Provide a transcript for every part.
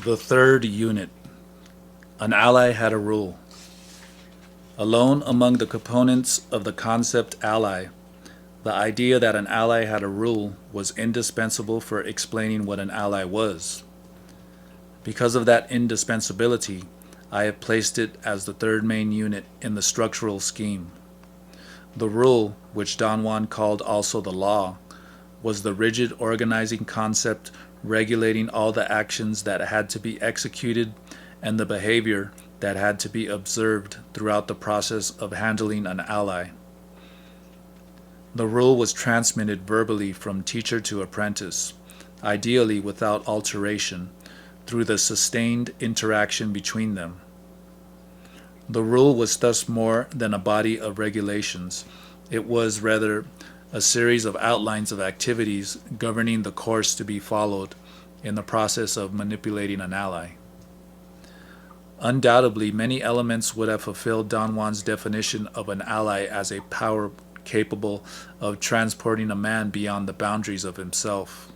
The third unit. An ally had a rule. Alone among the components of the concept ally, the idea that an ally had a rule was indispensable for explaining what an ally was. Because of that indispensability, I have placed it as the third main unit in the structural scheme. The rule, which Don Juan called also the law, was the rigid organizing concept regulating all the actions that had to be executed and the behavior that had to be observed throughout the process of handling an ally. The rule was transmitted verbally from teacher to apprentice, ideally without alteration, through the sustained interaction between them. The rule was thus more than a body of regulations. It was rather a series of outlines of activities governing the course to be followed in the process of manipulating an ally. Undoubtedly, many elements would have fulfilled Don Juan's definition of an ally as a power capable of transporting a man beyond the boundaries of himself.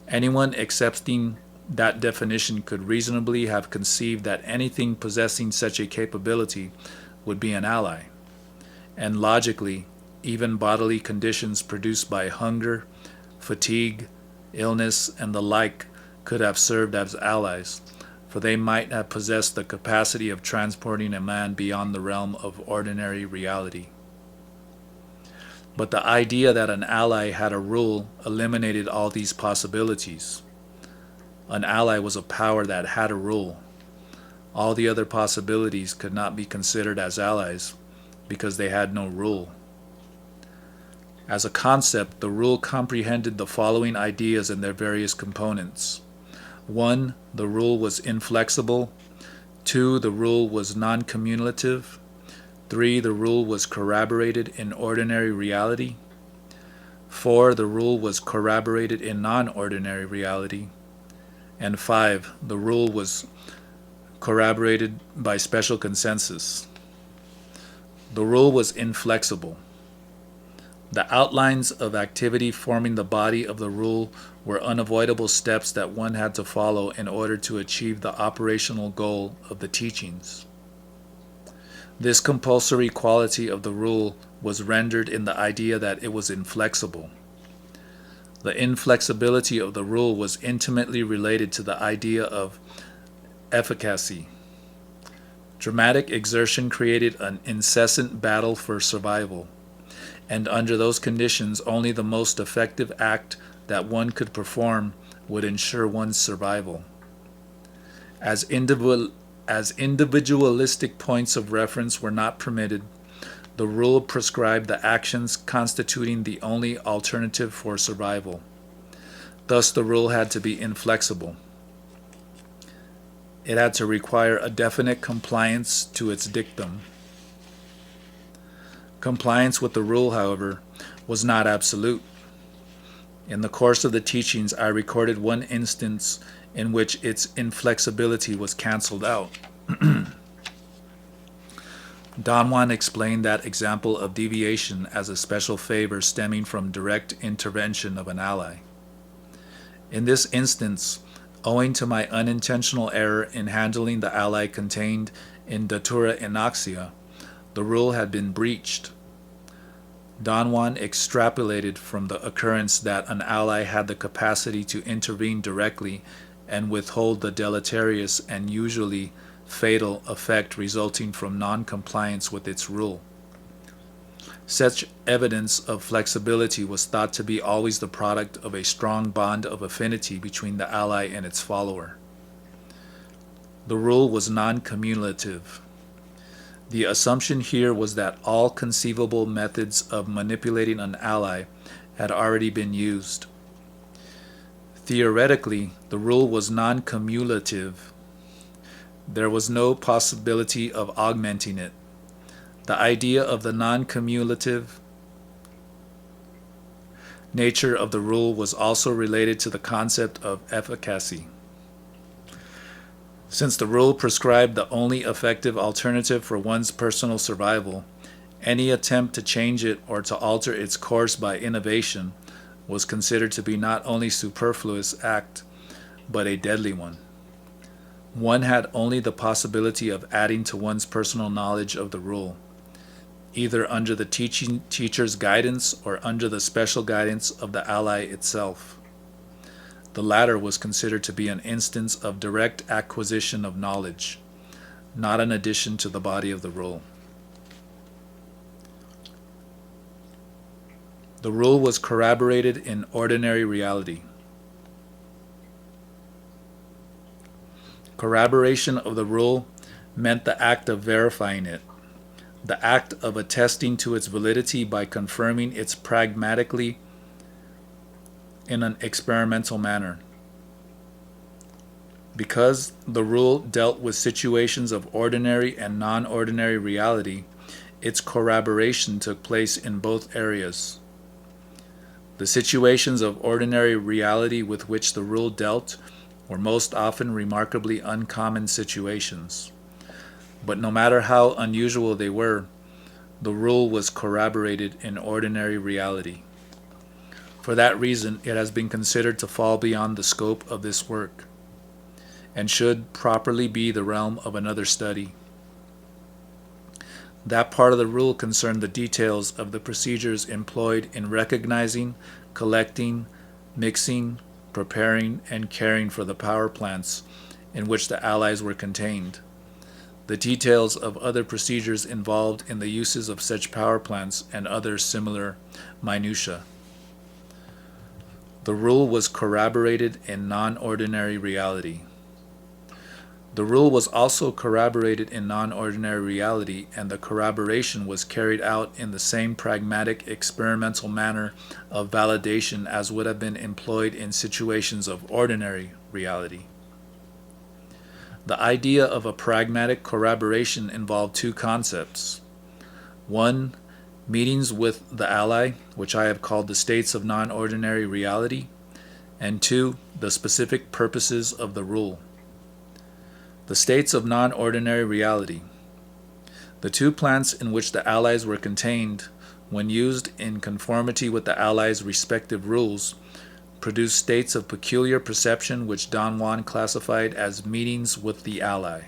Anyone accepting that definition could reasonably have conceived that anything possessing such a capability would be an ally, and logically, even bodily conditions produced by hunger, fatigue, illness, and the like could have served as allies, for they might have possessed the capacity of transporting a man beyond the realm of ordinary reality. But the idea that an ally had a rule eliminated all these possibilities. An ally was a power that had a rule. All the other possibilities could not be considered as allies because they had no rule. As a concept, the rule comprehended the following ideas and their various components. 1. The rule was inflexible. 2. The rule was non-cumulative. 3. The rule was corroborated in ordinary reality. 4. The rule was corroborated in non-ordinary reality. And 5. The rule was corroborated by special consensus. The rule was inflexible. The outlines of activity forming the body of the rule were unavoidable steps that one had to follow in order to achieve the operational goal of the teachings. This compulsory quality of the rule was rendered in the idea that it was inflexible. The inflexibility of the rule was intimately related to the idea of efficacy. Dramatic exertion created an incessant battle for survival, and under those conditions only the most effective act that one could perform would ensure one's survival. As individualistic points of reference were not permitted, the rule prescribed the actions constituting the only alternative for survival. Thus, the rule had to be inflexible. It had to require a definite compliance to its dictum. Compliance with the rule, however, was not absolute. In the course of the teachings, I recorded one instance in which its inflexibility was canceled out. Don Juan explained that example of deviation as a special favor stemming from direct intervention of an ally. In this instance, owing to my unintentional error in handling the ally contained in Datura Inoxia, the rule had been breached. Don Juan extrapolated from the occurrence that an ally had the capacity to intervene directly and withhold the deleterious and usually fatal effect resulting from non-compliance with its rule. Such evidence of flexibility was thought to be always the product of a strong bond of affinity between the ally and its follower. The rule was non-cumulative. The assumption here was that all conceivable methods of manipulating an ally had already been used. Theoretically, the rule was non-cumulative. There was no possibility of augmenting it. The idea of the non-cumulative nature of the rule was also related to the concept of efficacy. Since the rule prescribed the only effective alternative for one's personal survival, any attempt to change it or to alter its course by innovation was considered to be not only superfluous act, but a deadly one. One had only the possibility of adding to one's personal knowledge of the rule, either under the teacher's guidance or under the special guidance of the ally itself. The latter was considered to be an instance of direct acquisition of knowledge, not an addition to the body of the rule. The rule was corroborated in ordinary reality. Corroboration of the rule meant the act of verifying it, the act of attesting to its validity by confirming it pragmatically in an experimental manner. Because the rule dealt with situations of ordinary and non-ordinary reality, its corroboration took place in both areas. The situations of ordinary reality with which the rule dealt were most often remarkably uncommon situations. But no matter how unusual they were, the rule was corroborated in ordinary reality. For that reason, it has been considered to fall beyond the scope of this work, and should properly be the realm of another study. That part of the rule concerned the details of the procedures employed in recognizing, collecting, mixing, preparing, and caring for the power plants in which the allies were contained. The details of other procedures involved in the uses of such power plants and other similar minutiae. The rule was corroborated in non-ordinary reality. The rule was also corroborated in non-ordinary reality, and the corroboration was carried out in the same pragmatic experimental manner of validation as would have been employed in situations of ordinary reality. The idea of a pragmatic corroboration involved two concepts. One, meetings with the ally, which I have called the states of non-ordinary reality, and two, the specific purposes of the rule. The states of non-ordinary reality. The two plants in which the allies were contained, when used in conformity with the allies' respective rules, produced states of peculiar perception which Don Juan classified as meetings with the ally.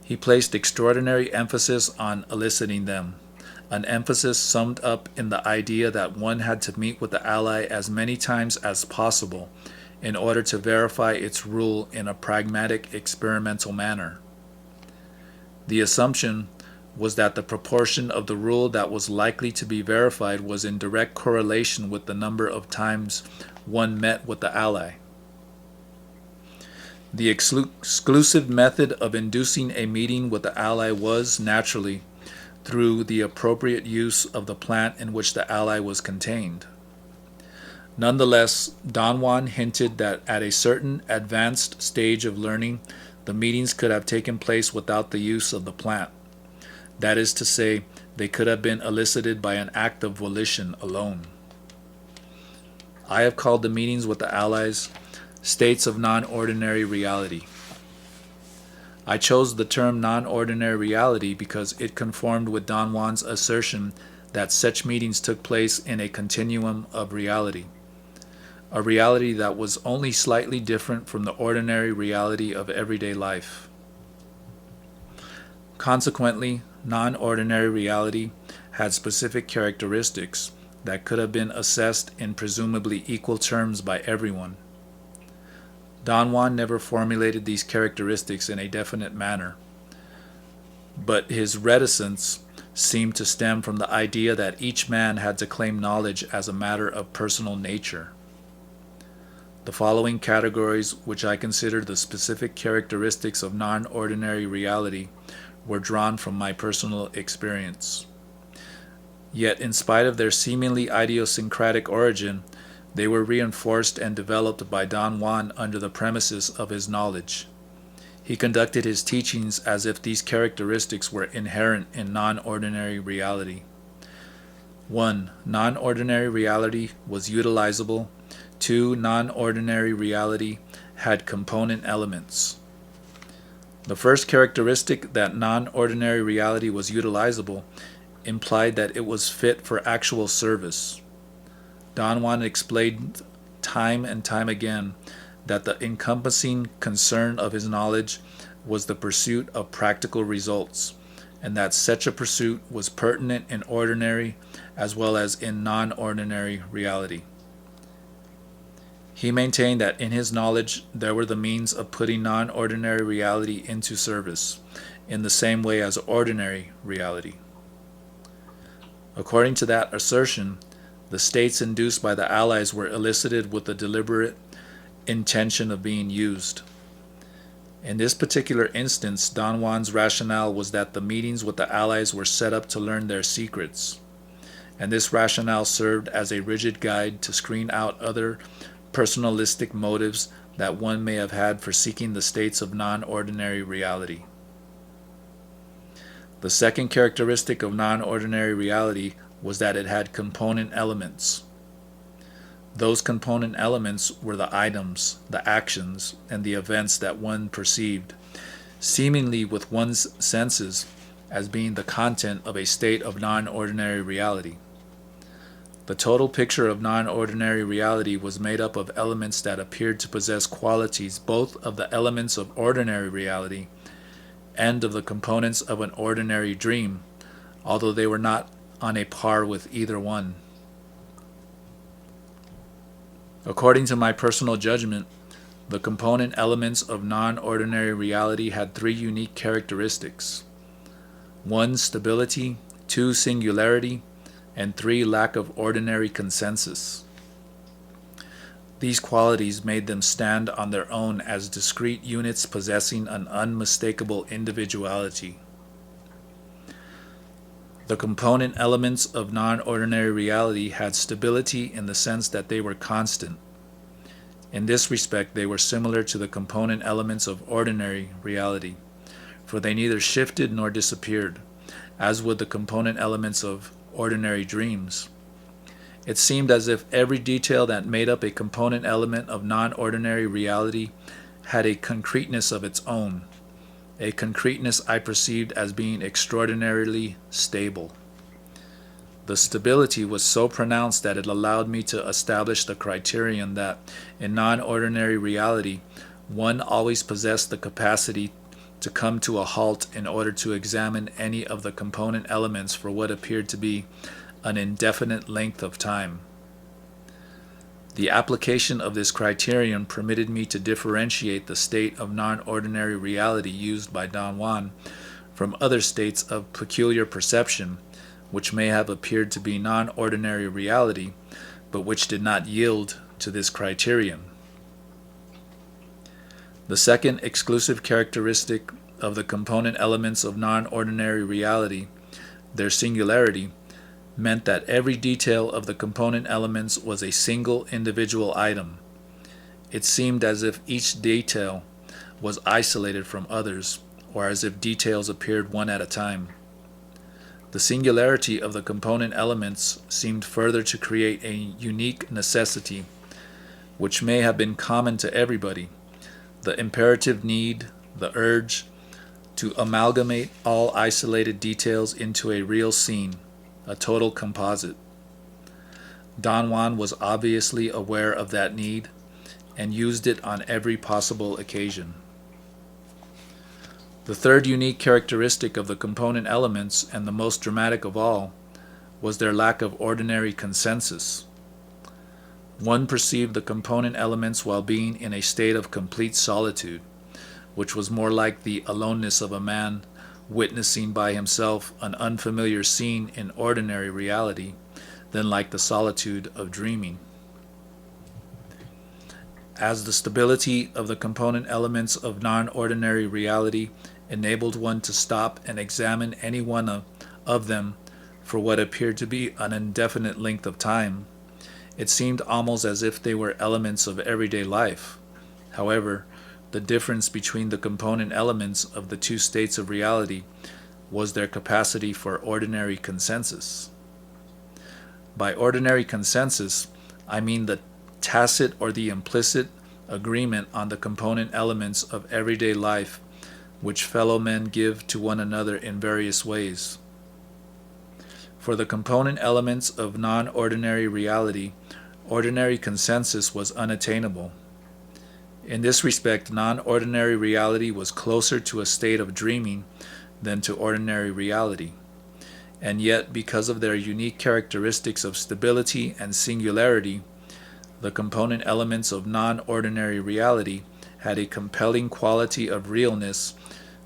He placed extraordinary emphasis on eliciting them, an emphasis summed up in the idea that one had to meet with the ally as many times as possible in order to verify its rule in a pragmatic experimental manner. The assumption was that the proportion of the rule that was likely to be verified was in direct correlation with the number of times one met with the ally. The exclusive method of inducing a meeting with the ally was, naturally, through the appropriate use of the plant in which the ally was contained. Nonetheless, Don Juan hinted that at a certain advanced stage of learning, the meetings could have taken place without the use of the plant. That is to say, they could have been elicited by an act of volition alone. I have called the meetings with the allies states of non-ordinary reality. I chose the term non-ordinary reality because it conformed with Don Juan's assertion that such meetings took place in a continuum of reality, a reality that was only slightly different from the ordinary reality of everyday life. Consequently, non-ordinary reality had specific characteristics that could have been assessed in presumably equal terms by everyone. Don Juan never formulated these characteristics in a definite manner, but his reticence seemed to stem from the idea that each man had to claim knowledge as a matter of personal nature. The following categories, which I consider the specific characteristics of non-ordinary reality, were drawn from my personal experience. Yet, in spite of their seemingly idiosyncratic origin, they were reinforced and developed by Don Juan under the premises of his knowledge. He conducted his teachings as if these characteristics were inherent in non-ordinary reality. 1. Non-ordinary reality was utilizable. 2. Non-ordinary reality had component elements. The first characteristic, that non-ordinary reality was utilizable, implied that it was fit for actual service. Don Juan explained time and time again that the encompassing concern of his knowledge was the pursuit of practical results, and that such a pursuit was pertinent in ordinary as well as in non-ordinary reality. He maintained that in his knowledge there were the means of putting non-ordinary reality into service, in the same way as ordinary reality. According to that assertion, the states induced by the Allies were elicited with the deliberate intention of being used. In this particular instance, Don Juan's rationale was that the meetings with the Allies were set up to learn their secrets, and this rationale served as a rigid guide to screen out other personalistic motives that one may have had for seeking the states of non-ordinary reality. The second characteristic of non-ordinary reality was that it had component elements. Those component elements were the items, the actions, and the events that one perceived, seemingly with one's senses, as being the content of a state of non-ordinary reality. The total picture of non-ordinary reality was made up of elements that appeared to possess qualities both of the elements of ordinary reality and of the components of an ordinary dream, although they were not on a par with either one. According to my personal judgment, the component elements of non-ordinary reality had three unique characteristics: 1, stability; 2, singularity; and 3, lack of ordinary consensus. These qualities made them stand on their own as discrete units possessing an unmistakable individuality. The component elements of non-ordinary reality had stability in the sense that they were constant. In this respect, they were similar to the component elements of ordinary reality, for they neither shifted nor disappeared, as would the component elements of ordinary dreams. It seemed as if every detail that made up a component element of non-ordinary reality had a concreteness of its own, a concreteness I perceived as being extraordinarily stable. The stability was so pronounced that it allowed me to establish the criterion that in non-ordinary reality one always possessed the capacity to come to a halt in order to examine any of the component elements for what appeared to be an indefinite length of time. The application of this criterion permitted me to differentiate the state of non-ordinary reality used by Don Juan from other states of peculiar perception, which may have appeared to be non-ordinary reality, but which did not yield to this criterion. The second exclusive characteristic of the component elements of non-ordinary reality, their singularity, meant that every detail of the component elements was a single individual item. It seemed as if each detail was isolated from others, or as if details appeared one at a time. The singularity of the component elements seemed further to create a unique necessity, which may have been common to everybody: the imperative need, the urge, to amalgamate all isolated details into a real scene, a total composite. Don Juan was obviously aware of that need and used it on every possible occasion. The third unique characteristic of the component elements, and the most dramatic of all, was their lack of ordinary consensus. One perceived the component elements while being in a state of complete solitude, which was more like the aloneness of a man witnessing by himself an unfamiliar scene in ordinary reality than like the solitude of dreaming. As the stability of the component elements of non-ordinary reality enabled one to stop and examine any one of them for what appeared to be an indefinite length of time, it seemed almost as if they were elements of everyday life. However, the difference between the component elements of the two states of reality was their capacity for ordinary consensus. By ordinary consensus, I mean the tacit or the implicit agreement on the component elements of everyday life which fellow men give to one another in various ways. For the component elements of non-ordinary reality, ordinary consensus was unattainable. In this respect, non-ordinary reality was closer to a state of dreaming than to ordinary reality. And yet, because of their unique characteristics of stability and singularity, the component elements of non-ordinary reality had a compelling quality of realness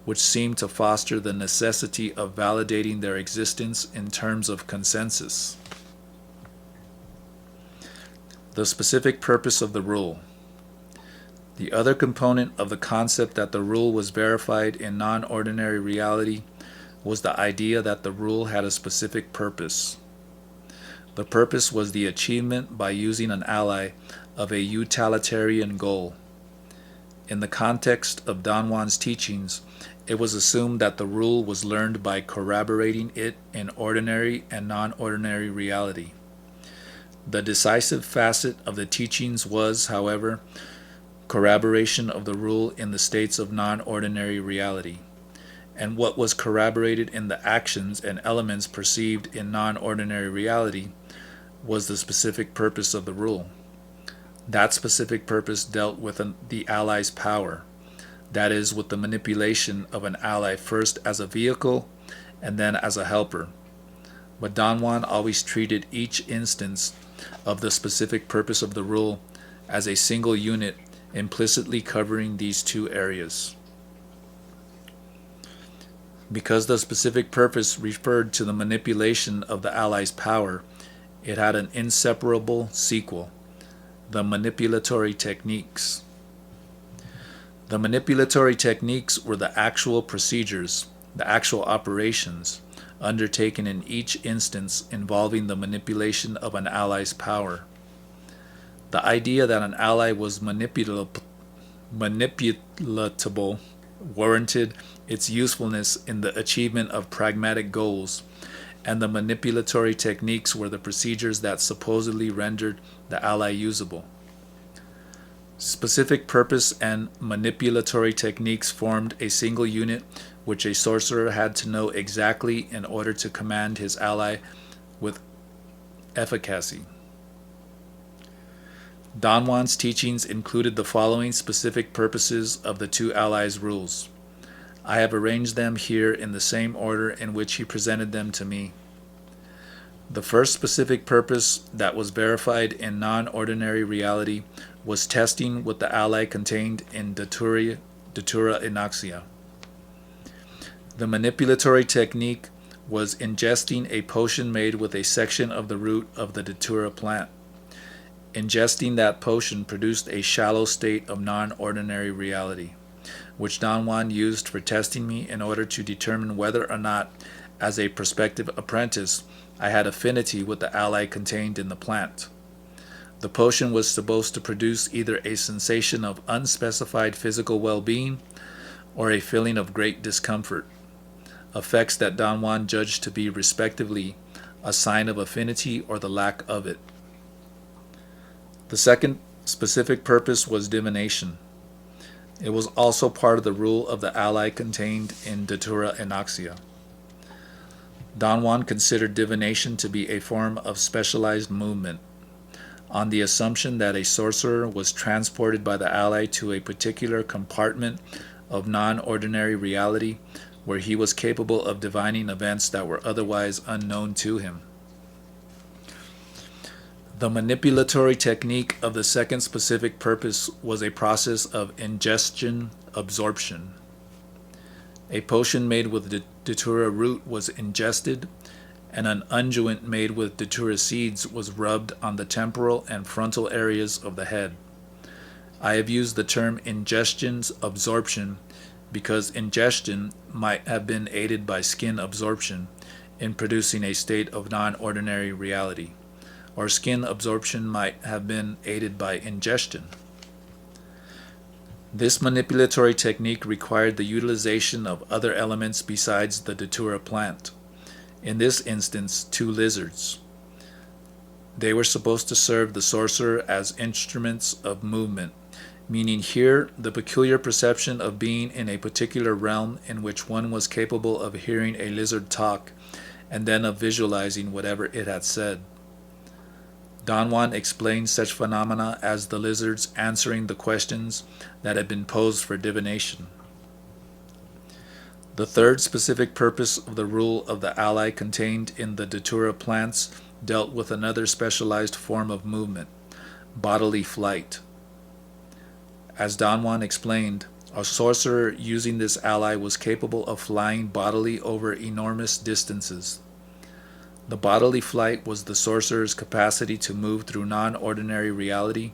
which seemed to foster the necessity of validating their existence in terms of consensus. The specific purpose of the rule. The other component of the concept that the rule was verified in non-ordinary reality was the idea that the rule had a specific purpose. The purpose was the achievement by using an ally of a utilitarian goal. In the context of Don Juan's teachings, it was assumed that the rule was learned by corroborating it in ordinary and non-ordinary reality. The decisive facet of the teachings was, however, corroboration of the rule in the states of non-ordinary reality. And what was corroborated in the actions and elements perceived in non-ordinary reality was the specific purpose of the rule. That specific purpose dealt with the ally's power, that is, with the manipulation of an ally first as a vehicle and then as a helper. But Don Juan always treated each instance of the specific purpose of the rule as a single unit implicitly covering these two areas. Because the specific purpose referred to the manipulation of the ally's power, it had an inseparable sequel, the manipulatory techniques. The manipulatory techniques were the actual procedures, the actual operations, undertaken in each instance involving the manipulation of an ally's power. The idea that an ally was manipulatable warranted its usefulness in the achievement of pragmatic goals, and the manipulatory techniques were the procedures that supposedly rendered the ally usable. Specific purpose and manipulatory techniques formed a single unit which a sorcerer had to know exactly in order to command his ally with efficacy. Don Juan's teachings included the following specific purposes of the two allies' rules. I have arranged them here in the same order in which he presented them to me. The first specific purpose that was verified in non-ordinary reality was testing what the ally contained in Datura Inoxia. The manipulatory technique was ingesting a potion made with a section of the root of the Datura plant. Ingesting that potion produced a shallow state of non-ordinary reality, which Don Juan used for testing me in order to determine whether or not, as a prospective apprentice, I had affinity with the ally contained in the plant. The potion was supposed to produce either a sensation of unspecified physical well-being or a feeling of great discomfort, effects that Don Juan judged to be respectively a sign of affinity or the lack of it. The second specific purpose was divination. It was also part of the rule of the ally contained in Datura Inoxia. Don Juan considered divination to be a form of specialized movement, on the assumption that a sorcerer was transported by the ally to a particular compartment of non-ordinary reality where he was capable of divining events that were otherwise unknown to him. The manipulatory technique of the second specific purpose was a process of ingestion absorption. A potion made with the Datura root was ingested, and an unguent made with Datura seeds was rubbed on the temporal and frontal areas of the head. I have used the term ingestion absorption because ingestion might have been aided by skin absorption in producing a state of non-ordinary reality, or skin absorption might have been aided by ingestion. This manipulatory technique required the utilization of other elements besides the Datura plant. In this instance, 2 lizards. They were supposed to serve the sorcerer as instruments of movement, meaning here the peculiar perception of being in a particular realm in which one was capable of hearing a lizard talk and then of visualizing whatever it had said. Don Juan explained such phenomena as the lizards answering the questions that had been posed for divination. The third specific purpose of the rule of the ally contained in the Datura plants dealt with another specialized form of movement, bodily flight. As Don Juan explained, a sorcerer using this ally was capable of flying bodily over enormous distances. The bodily flight was the sorcerer's capacity to move through non-ordinary reality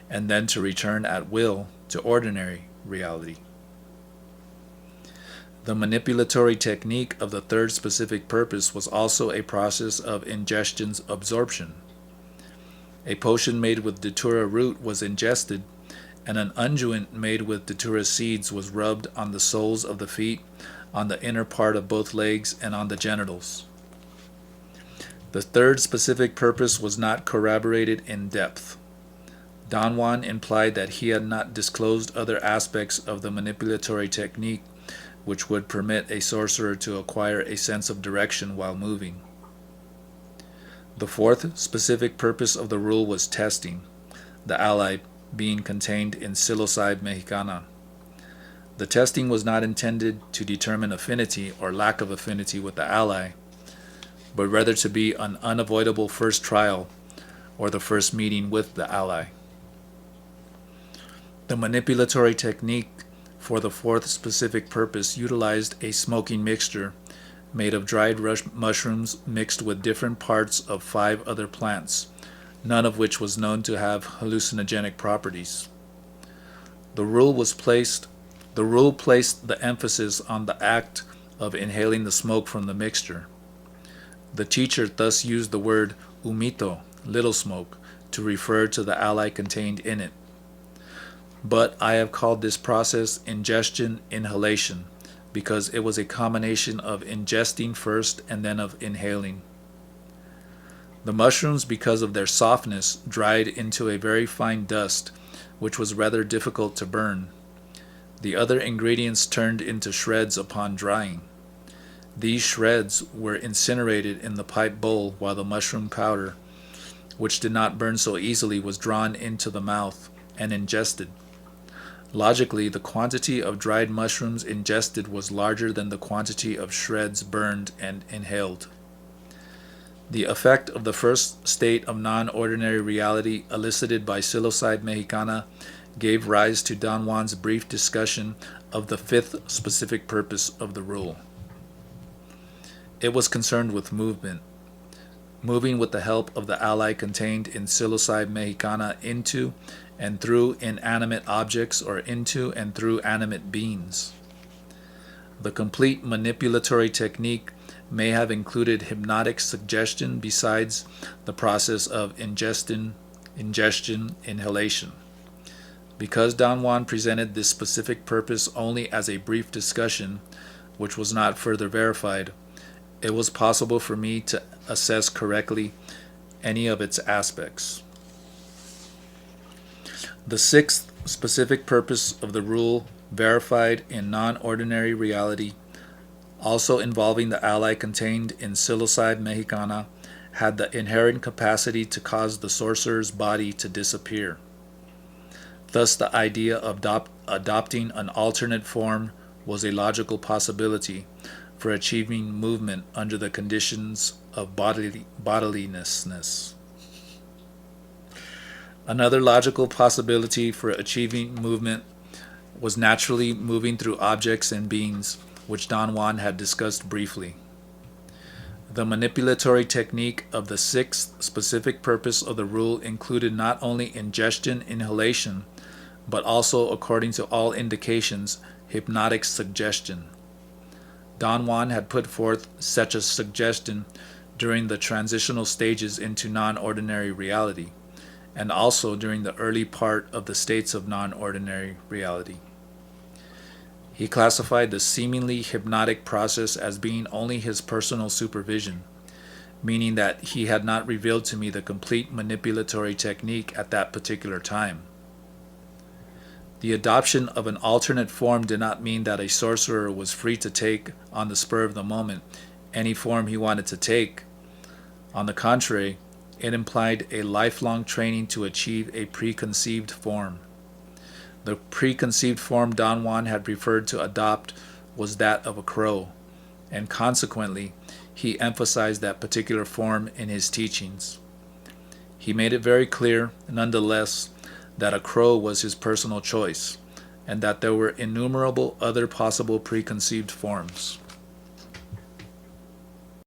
and then to return at will to ordinary reality. The manipulatory technique of the third specific purpose was also a process of ingestion's absorption. A potion made with datura root was ingested, and an unguent made with datura seeds was rubbed on the soles of the feet, on the inner part of both legs, and on the genitals. The third specific purpose was not corroborated in depth. Don Juan implied that he had not disclosed other aspects of the manipulatory technique which would permit a sorcerer to acquire a sense of direction while moving. The fourth specific purpose of the rule was testing, the ally being contained in psilocybe mexicana. The testing was not intended to determine affinity or lack of affinity with the ally, but rather to be an unavoidable first trial or the first meeting with the ally. The manipulatory technique for the fourth specific purpose utilized a smoking mixture made of dried mushrooms mixed with different parts of 5 other plants, none of which was known to have hallucinogenic properties. The rule placed the emphasis on the act of inhaling the smoke from the mixture. The teacher thus used the word humito, little smoke, to refer to the ally contained in it. But I have called this process ingestion inhalation because it was a combination of ingesting first and then of inhaling. The mushrooms, because of their softness, dried into a very fine dust, which was rather difficult to burn. The other ingredients turned into shreds upon drying. These shreds were incinerated in the pipe bowl while the mushroom powder, which did not burn so easily, was drawn into the mouth and ingested. Logically, the quantity of dried mushrooms ingested was larger than the quantity of shreds burned and inhaled. The effect of the first state of non-ordinary reality elicited by psilocybe mexicana gave rise to Don Juan's brief discussion of the fifth specific purpose of the rule. It was concerned with movement, moving with the help of the ally contained in psilocybe mexicana into and through inanimate objects or into and through animate beings. The complete manipulatory technique may have included hypnotic suggestion besides the process of ingestion, inhalation. Because Don Juan presented this specific purpose only as a brief discussion, which was not further verified, it was possible for me to assess correctly any of its aspects. The sixth specific purpose of the rule, verified in non-ordinary reality, also involving the ally contained in psilocybe mexicana, had the inherent capacity to cause the sorcerer's body to disappear. Thus, the idea of adopting an alternate form was a logical possibility for achieving movement under the conditions of bodiliness. Another logical possibility for achieving movement was naturally moving through objects and beings, which Don Juan had discussed briefly. The manipulatory technique of the sixth specific purpose of the rule included not only ingestion inhalation, but also, according to all indications, hypnotic suggestion. Don Juan had put forth such a suggestion during the transitional stages into non-ordinary reality, and also during the early part of the states of non-ordinary reality. He classified the seemingly hypnotic process as being only his personal supervision, meaning that he had not revealed to me the complete manipulatory technique at that particular time. The adoption of an alternate form did not mean that a sorcerer was free to take, on the spur of the moment, any form he wanted to take. On the contrary, It implied a lifelong training to achieve a preconceived form. The preconceived form Don Juan had preferred to adopt was that of a crow, and consequently, he emphasized that particular form in his teachings. He made it very clear, nonetheless, that a crow was his personal choice, and that there were innumerable other possible preconceived forms.